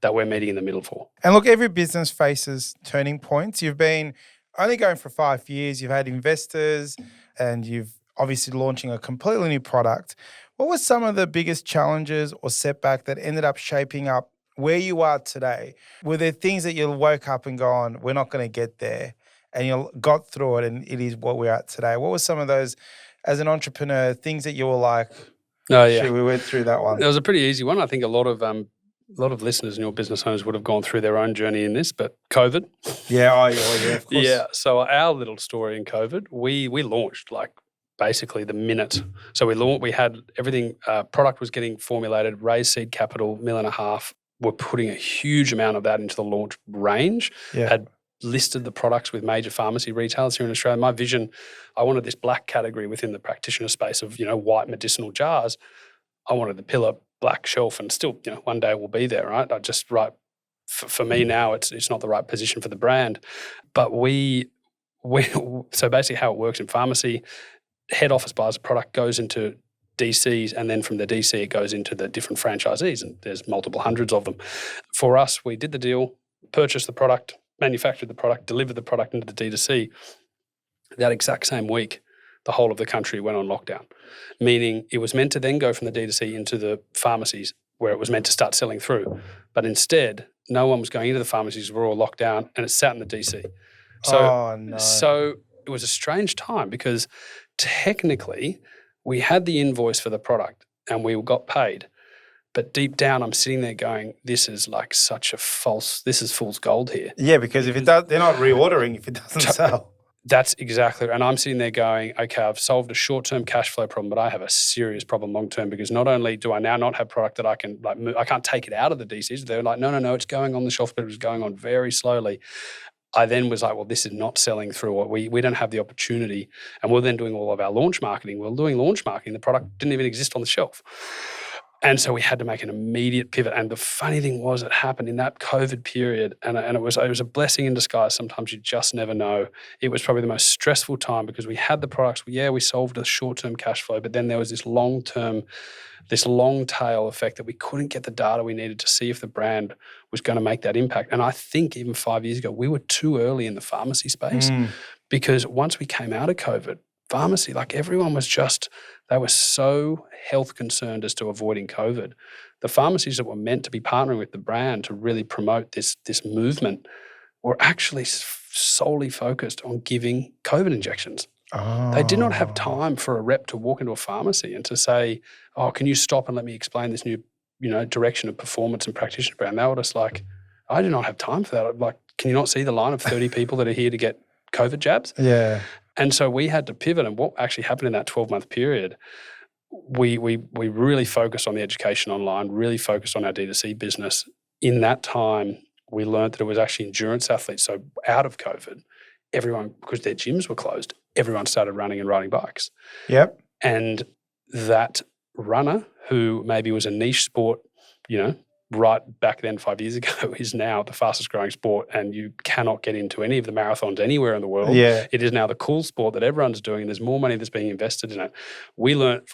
that we're meeting in the middle for. And look, every business faces turning points. You've been only going for 5 years. You've had investors and you've obviously launching a completely new product. What were some of the biggest challenges or setback that ended up shaping up where you are today? Were there things that you woke up and gone, we're not going to get there, and you got through it and it is what we're at today? What were some of those, as an entrepreneur, things that you were like, shit, we went through that one? It was a pretty easy one. I think a lot of listeners and your business owners would have gone through their own journey in this, but COVID. Yeah, of course. Yeah, so our little story in COVID, we launched like basically the minute. So we had everything, product was getting formulated, raised seed capital, $1.5 million. We're putting a huge amount of that into the launch range. Yeah. Had listed the products with major pharmacy retailers here in Australia. My vision, I wanted this black category within the practitioner space of, white medicinal jars. I wanted the pillar black shelf, and still, one day it will be there, right? For me now, it's not the right position for the brand. But so basically how it works in pharmacy, head office buys a product, goes into DCs, and then from the DC it goes into the different franchisees, and there's multiple hundreds of them. For us, we did the deal, purchased the product, manufactured the product, delivered the product into the D2C. That exact same week, the whole of the country went on lockdown, meaning it was meant to then go from the D2C into the pharmacies where it was meant to start selling through. But instead, no one was going into the pharmacies, we're all locked down, and it sat in the DC. So it was a strange time because technically we had the invoice for the product and we got paid. But deep down, I'm sitting there going, this is like this is fool's gold here. Yeah, because if it does, they're not reordering if it doesn't sell. That's exactly, and I'm sitting there going, okay, I've solved a short-term cash flow problem, but I have a serious problem long-term, because not only do I now not have product that I can move, I can't take it out of the DCs. They're like, no, it's going on the shelf, but it was going on very slowly. I then was like, well, this is not selling through, or we don't have the opportunity. And we're then doing all of our launch marketing. We're doing launch marketing. The product didn't even exist on the shelf. And so we had to make an immediate pivot. And the funny thing was, it happened in that COVID period, and it was a blessing in disguise. Sometimes you just never know. It was probably the most stressful time because we had the products. We solved a short-term cash flow, but then there was this long tail effect that we couldn't get the data we needed to see if the brand was going to make that impact. And I think even 5 years ago, we were too early in the pharmacy space because once we came out of COVID, pharmacy, like everyone was they were so health concerned as to avoiding COVID. The pharmacies that were meant to be partnering with the brand to really promote this movement were actually solely focused on giving COVID injections. Oh. They did not have time for a rep to walk into a pharmacy and to say, oh, can you stop and let me explain this new, direction of performance and practitioner brand? They were just like, I do not have time for that. I'm like, can you not see the line of 30 people that are here to get COVID jabs? Yeah. And so we had to pivot, and what actually happened in that 12-month period, we really focused on the education online, really focused on our D2C business. In that time, we learned that it was actually endurance athletes. So out of COVID, everyone, because their gyms were closed, everyone started running and riding bikes. Yep. And that runner, who maybe was a niche sport, right back then 5 years ago, is now the fastest growing sport, and you cannot get into any of the marathons anywhere in the world. Yeah. It is now the cool sport that everyone's doing, and there's more money that's being invested in it. We learned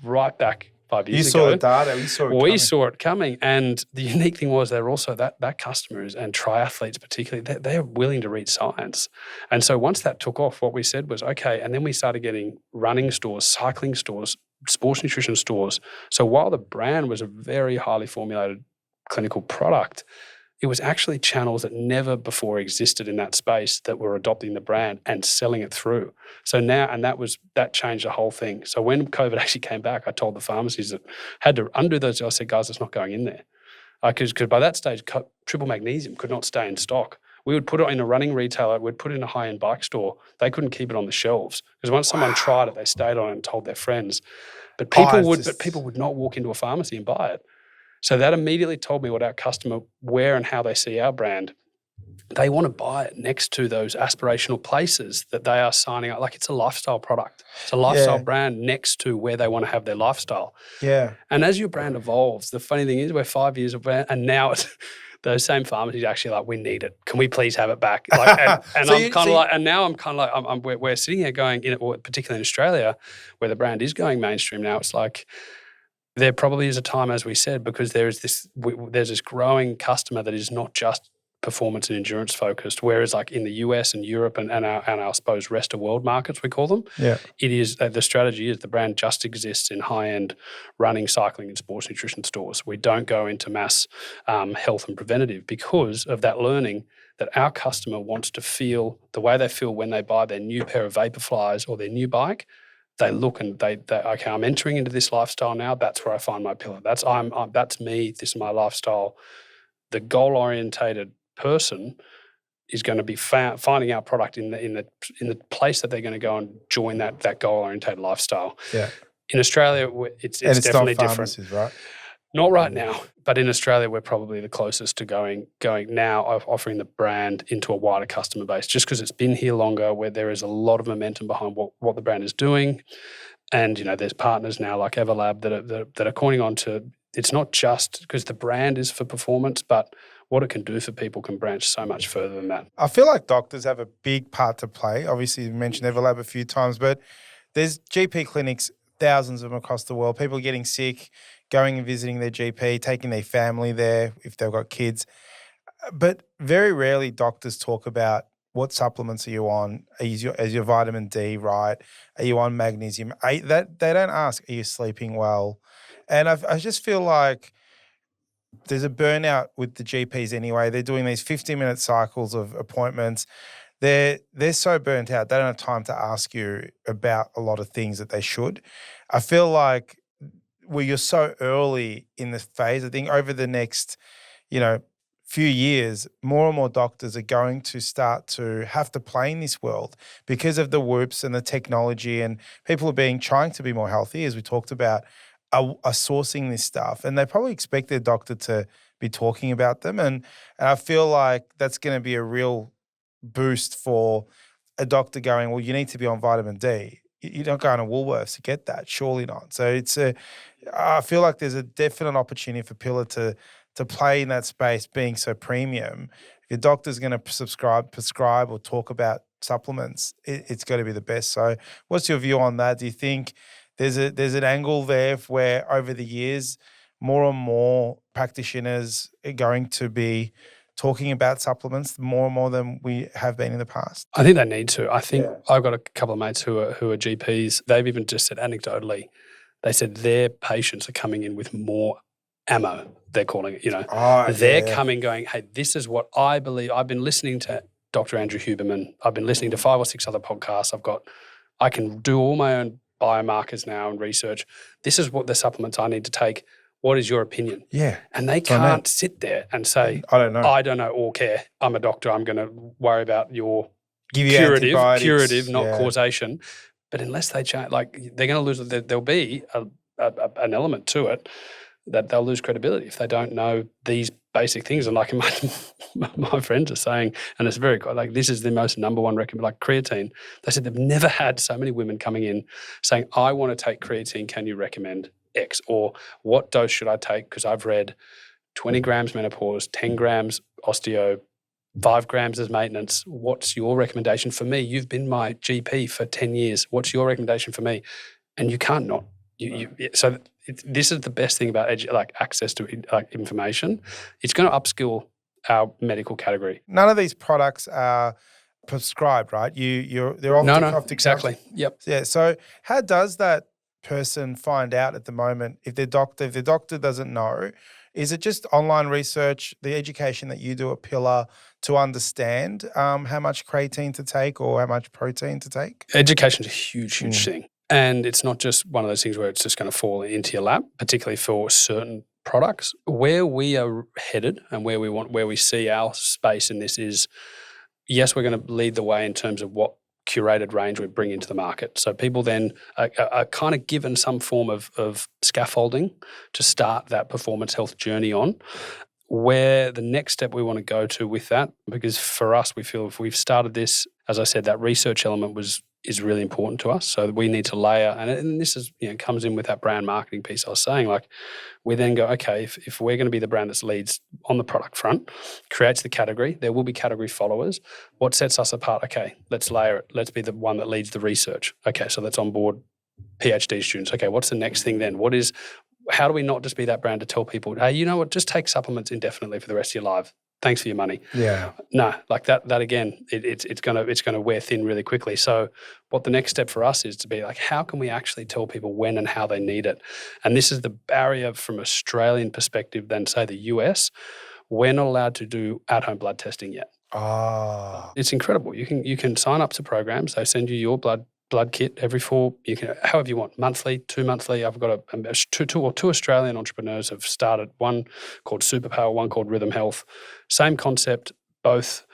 right back 5 years ago. You saw the data. We saw it coming. And the unique thing was they're also that customers and triathletes particularly, they're willing to read science. And so once that took off, what we said was, okay, and then we started getting running stores, cycling stores, sports nutrition stores. So while the brand was a very highly formulated clinical product, it was actually channels that never before existed in that space that were adopting the brand and selling it through. So now, and that changed the whole thing. So when COVID actually came back, I told the pharmacies that had to undo those. I said, guys, it's not going in there. Because by that stage, triple magnesium could not stay in stock. We would put it in a running retailer, we'd put it in a high-end bike store. They couldn't keep it on the shelves because once someone tried it, they stayed on it and told their friends. But people would not walk into a pharmacy and buy it. So that immediately told me what our customer, where and how they see our brand. They want to buy it next to those aspirational places that they are signing up. Like it's a lifestyle product. It's a lifestyle brand next to where they want to have their lifestyle. Yeah. And as your brand evolves, the funny thing is we're 5 years of brand, and now it's those same pharmacies actually like, we need it. Can we please have it back? Like, and now I'm kind of like, we're sitting here going, particularly in Australia, where the brand is going mainstream now. It's like there probably is a time, as we said, because there's this growing customer that is not just performance and endurance focused, whereas like in the US and Europe and our I suppose rest of world markets, we call them, it is the strategy is the brand just exists in high-end running, cycling and sports nutrition stores. We don't go into mass health and preventative because of that learning that our customer wants to feel the way they feel when they buy their new pair of Vaporflies or their new bike. They look and they okay, I'm entering into this lifestyle now. That's where I find my pillar. That's me. This is my lifestyle. The goal-orientated person is going to be finding our product in the place that they're going to go and join that goal-orientated lifestyle. Yeah. In Australia, it's definitely not different. Right? Not right now, but in Australia, we're probably the closest to going now, offering the brand into a wider customer base, just because it's been here longer, where there is a lot of momentum behind what the brand is doing. And, there's partners now like Everlab that are coining on to, it's not just because the brand is for performance, but what it can do for people can branch so much further than that. I feel like doctors have a big part to play. Obviously, you mentioned Everlab a few times, but there's GP clinics, thousands of them across the world. People getting sick, going and visiting their GP, taking their family there if they've got kids. But very rarely doctors talk about what supplements are you on? Is your vitamin D right? Are you on magnesium? That they don't ask, are you sleeping well? And I just feel like there's a burnout with the GPs anyway. They're doing these 15-minute cycles of appointments. They're so burnt out. They don't have time to ask you about a lot of things that they should. I feel like you're so early in the phase. I think over the next, few years, more and more doctors are going to start to have to play in this world because of the whoops and the technology, and people are trying to be more healthy, as we talked about, are sourcing this stuff, and they probably expect their doctor to be talking about them. And I feel like that's going to be a real boost for a doctor going, well, you need to be on vitamin D. You're not going to Woolworths to get that, surely not. So I feel like there's a definite opportunity for Pillar to play in that space, being so premium. If your doctor's going to prescribe or talk about supplements, it's got to be the best. So what's your view on that? Do you think there's an angle there where over the years, more and more practitioners are going to be talking about supplements more and more than we have been in the past? I think they need to. I think I've got a couple of mates who are GPs. They've even just said anecdotally, they said their patients are coming in with more ammo, they're calling it, they're coming going, hey, this is what I believe. I've been listening to Dr. Andrew Huberman. I've been listening to 5 or 6 other podcasts. I can do all my own biomarkers now and research. This is what the supplements I need to take. What is your opinion? Yeah. And they can't sit there and say, I don't know or care. I'm a doctor. I'm going to worry about your curative, not causation. But unless they change, they're going to lose, there'll be an element to it that they'll lose credibility if they don't know these basic things. And like my friends are saying, and it's very good, this is the most number one recommend, like creatine. They said they've never had so many women coming in saying, I want to take creatine, can you recommend X? Or what dose should I take? Because I've read 20 grams menopause, 10 grams osteo, 5 grams as maintenance. What's your recommendation for me? You've been my GP for 10 years. What's your recommendation for me? And you can't not. This is the best thing about access to information. It's going to upskill our medical category. None of these products are prescribed, right? They're off the exactly. Yep. Yeah. So how does that person find out at the moment if their doctor doesn't know? Is it just online research, the education that you do at Pillar to understand how much creatine to take or how much protein to take? Education is a huge thing. And it's not just one of those things where it's just going to fall into your lap, particularly for certain products. Where we are headed and where we see our space in this is, yes, we're going to lead the way in terms of what curated range we bring into the market. So people then are kind of given some form of scaffolding to start that performance health journey on. Where the next step we want to go to with that, because for us, we feel if we've started this, as I said, that research element is really important to us. So we need to layer, and this is comes in with that brand marketing piece I was saying. We then go, okay, if we're going to be the brand that leads on the product front, creates the category, there will be category followers. What sets us apart? Okay, let's layer it. Let's be the one that leads the research. Okay, so let's onboard PhD students. Okay, what's the next thing then? How do we not just be that brand to tell people, hey, you know what, just take supplements indefinitely for the rest of your life. Thanks for your money. Yeah. No, that again, it's gonna wear thin really quickly. So what the next step for us is to be how can we actually tell people when and how they need it? And this is the barrier from Australian perspective than say the US. We're not allowed to do at-home blood testing yet. It's incredible. You can sign up to programs. They send you your blood kit every 4, you can, however you want, monthly, 2 monthly. I've got two Australian entrepreneurs have started, one called Superpower, one called Rhythm Health. Same concept, both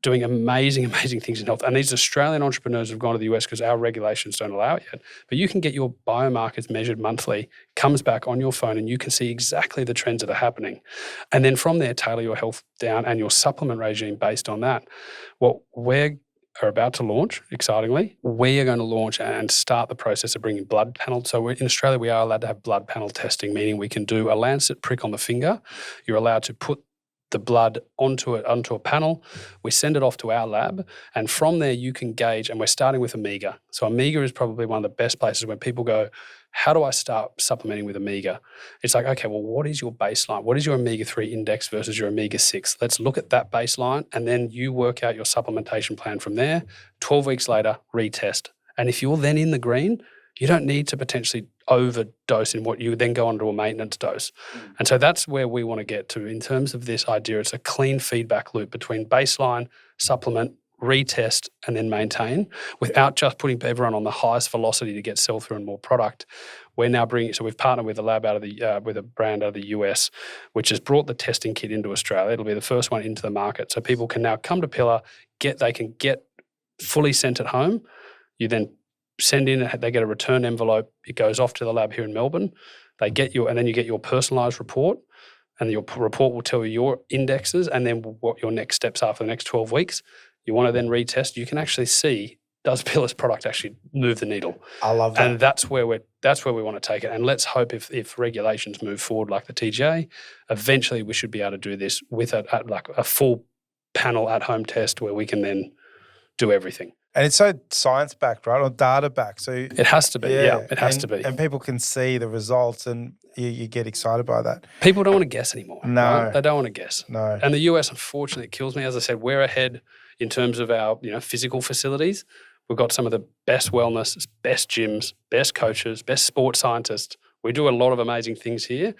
doing amazing things in health. And these Australian entrepreneurs have gone to the US because our regulations don't allow it yet. But you can get your biomarkers measured monthly, comes back on your phone, and you can see exactly the trends that are happening. And then from there, tailor your health down and your supplement regime based on that. What we're about to launch, excitingly, we are going to launch and start the process of bringing blood panel. So in Australia, we are allowed to have blood panel testing, meaning we can do a lancet prick on the finger. You're allowed to put the blood onto a panel. We send it off to our lab, and from there you can gauge, and we're starting with omega. So omega is probably one of the best places when people go, how do I start supplementing with omega? It's like, okay, well, what is your baseline? What is your omega-3 index versus your omega-6? Let's look at that baseline, and then you work out your supplementation plan from there. 12 weeks later, retest. And if you're then in the green, you don't need to potentially overdose in what you would then go on to a maintenance dose. And so that's where we want to get to in terms of this idea. It's a clean feedback loop between baseline, supplement, retest, and then maintain without just putting everyone on the highest velocity to get sell-through and more product. We're now bringing, so we've partnered with a lab out of the, with a brand out of the US, which has brought the testing kit into Australia. It'll be the first one into the market. So people can now come to Pillar, they can get fully sent at home. You then send in, they get a return envelope. It goes off to the lab here in Melbourne. They get you, and then you get your personalised report, and your report will tell you your indexes and then what your next steps are for the next 12 weeks. You want to then retest. You can actually see, does Pillar's product actually move the needle? I love that. And that's where we want to take it. And let's hope if regulations move forward like the TGA, eventually we should be able to do this with a full panel at-home test where we can then do everything. And it's so science-backed, right, or data-backed. So it has to be, yeah it has to be. And people can see the results, and you get excited by that. People don't want to guess anymore. No. Right? They don't want to guess. No. And the US, unfortunately, it kills me. As I said, we're ahead in terms of our physical facilities. We've got some of the best wellness, best gyms, best coaches, best sports scientists. We do a lot of amazing things here,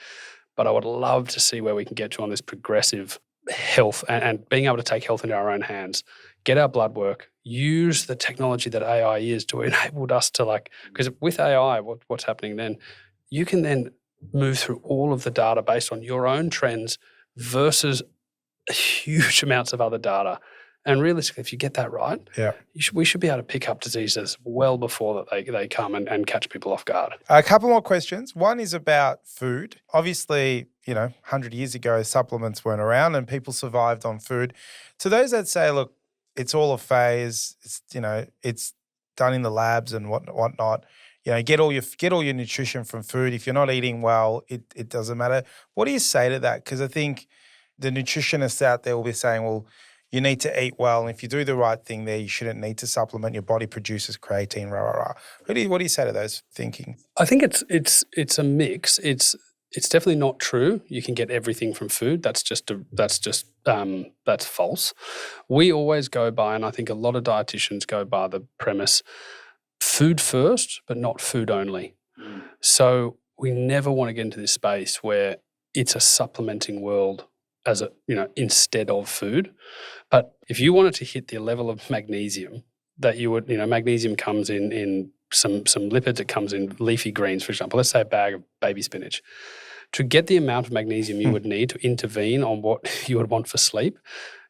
but I would love to see where we can get to on this progressive health and being able to take health into our own hands, get our blood work, use the technology that AI is to enable us to because with AI, what's happening then, you can then move through all of the data based on your own trends versus huge amounts of other data. And realistically, if you get that right, we should be able to pick up diseases well before that they come and catch people off guard. A couple more questions. One is about food. Obviously, 100 years ago, supplements weren't around and people survived on food. To those that say, look, it's all a phase, it's, it's done in the labs and whatnot. Get all your nutrition from food. If you're not eating well, it doesn't matter. What do you say to that? Because I think the nutritionists out there will be saying, well, you need to eat well, and if you do the right thing there, you shouldn't need to supplement. Your body produces creatine, rah, rah, rah. What do you say to those thinking? I think it's a mix. It's definitely not true. You can get everything from food. That's false. We always go by, and I think a lot of dietitians go by the premise, food first, but not food only. So we never want to get into this space where it's a supplementing world as instead of food. But if you wanted to hit the level of magnesium that you would, magnesium comes in some lipids, it comes in leafy greens, for example. Let's say a bag of baby spinach. To get the amount of magnesium you would need to intervene on what you would want for sleep,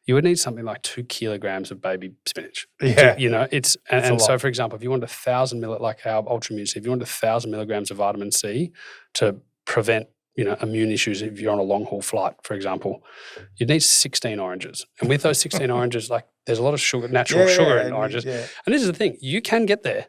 you would need something like 2 kilograms of baby spinach. Yeah. So for example, if you want 1,000 like our Ultra-Immune C, if you want 1,000 milligrams of vitamin C to prevent immune issues if you're on a long-haul flight, for example, you'd need 16 oranges. And with those 16 oranges, there's a lot of sugar, natural sugar in oranges. Yeah. And this is the thing, you can get there,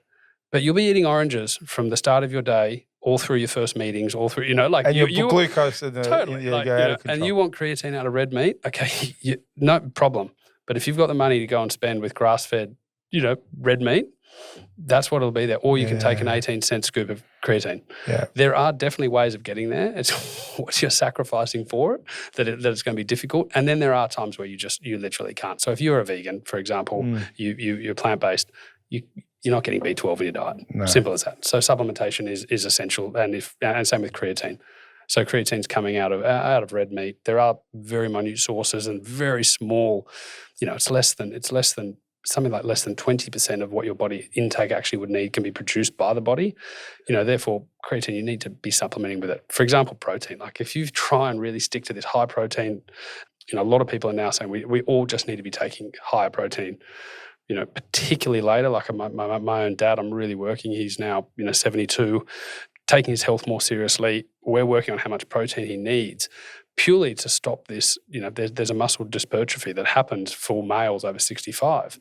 but you'll be eating oranges from the start of your day, all through your first meetings, all through, and your glucose in the, totally. out of and you want creatine out of red meat, okay, no problem. But if you've got the money to go and spend with grass-fed, red meat, that's what it'll be there. Or you can take an 18-cent scoop of creatine. Yeah. There are definitely ways of getting there. It's what you're sacrificing for it, that it's going to be difficult. And then there are times where you literally can't. So if you're a vegan, for example, you're plant-based, you're not getting B12 in your diet. No. Simple as that. So supplementation is essential, and same with creatine. So creatine's coming out of red meat. There are very minute sources and very small. It's less than something like less than 20% of what your body intake actually would need can be produced by the body. Therefore, creatine, you need to be supplementing with it. For example, protein. Like if you try and really stick to this high protein a lot of people are now saying we all just need to be taking higher protein. Particularly later, like my own dad, I'm really working. He's now 72, taking his health more seriously. We're working on how much protein he needs, purely to stop this. There's a muscle dyspertrophy that happens for males over 65.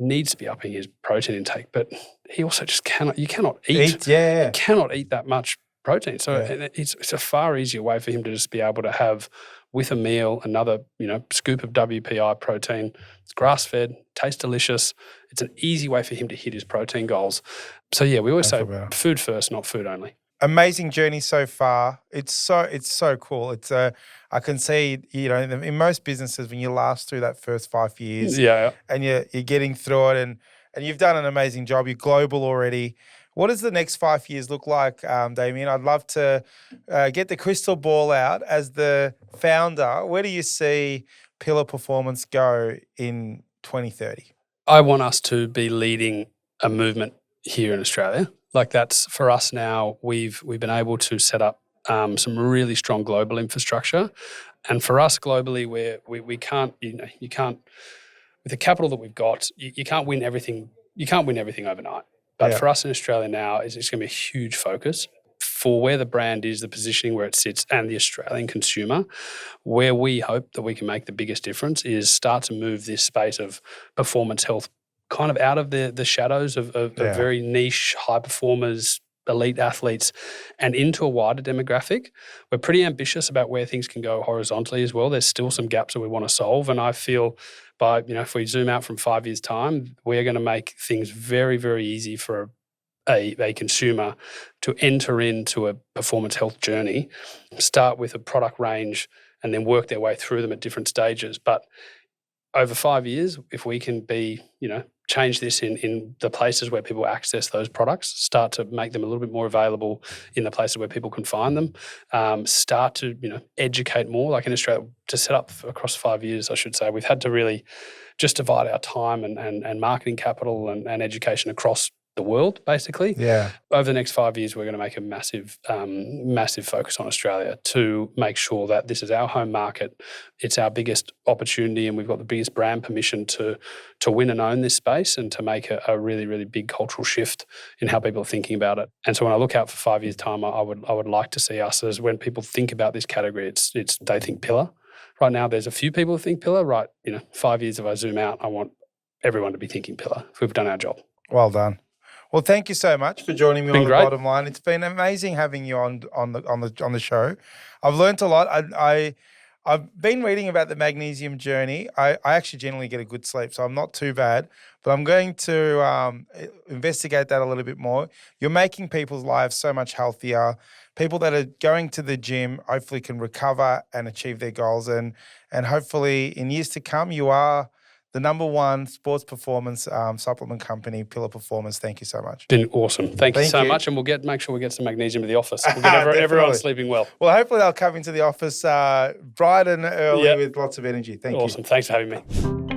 Needs to be upping his protein intake, but he also just cannot. You cannot eat. You cannot eat that much protein. So it's a far easier way for him to just be able to have, with a meal, another scoop of WPI protein. It's grass-fed, tastes delicious. It's an easy way for him to hit his protein goals. So we always say food first, not food only. Amazing journey so far. It's so cool. It's I can see, in most businesses, when you last through that first 5 years, and you're getting through it, and you've done an amazing job. You're global already. What does the next 5 years look like, Damien? I'd love to get the crystal ball out. As the founder, where do you see Pillar Performance go in 2030? I want us to be leading a movement here in Australia. Like, that's for us now. We've been able to set up some really strong global infrastructure, and for us globally, we can't, you can't, with the capital that we've got, you can't win everything. You can't win everything overnight. But for us in Australia now, it's going to be a huge focus for where the brand is, the positioning where it sits, and the Australian consumer. Where we hope that we can make the biggest difference is start to move this space of performance health kind of out of the shadows of very niche high performers, elite athletes, and into a wider demographic. We're pretty ambitious about where things can go horizontally as well. There's still some gaps that we want to solve, and I feel if we zoom out from 5 years' time, we're going to make things very, very easy for a consumer to enter into a performance health journey, start with a product range, and then work their way through them at different stages. But over 5 years, if we can be, change this in the places where people access those products, start to make them a little bit more available in the places where people can find them, start to, educate more. Like in Australia, to set up across 5 years, I should say, we've had to really just divide our time and marketing capital and education across the world, basically. Over the next 5 years, we're going to make a massive focus on Australia to make sure that this is our home market. It's our biggest opportunity, and we've got the biggest brand permission to win and own this space, and to make a really, really big cultural shift in how people are thinking about it. And so when I look out for 5 years' time, I would like to see us as, when people think about this category, it's they think pillar. Right now, there's a few people who think pillar. Right, 5 years, if I zoom out, I want everyone to be thinking pillar. We've done our job. Well done. Well, thank you so much for joining me on the bottom line. It's been amazing having you on the show. I've learned a lot. I've been reading about the magnesium journey. I actually generally get a good sleep, so I'm not too bad. But I'm going to investigate that a little bit more. You're making people's lives so much healthier. People that are going to the gym hopefully can recover and achieve their goals, and hopefully in years to come, you are the #1 sports performance supplement company, Pillar Performance. Thank you so much. Been awesome. Thank you so much, and we'll make sure we get some magnesium to the office. We'll get everyone sleeping well. Well, hopefully they'll come into the office bright and early with lots of energy. Thank you. Awesome. Thanks for having me.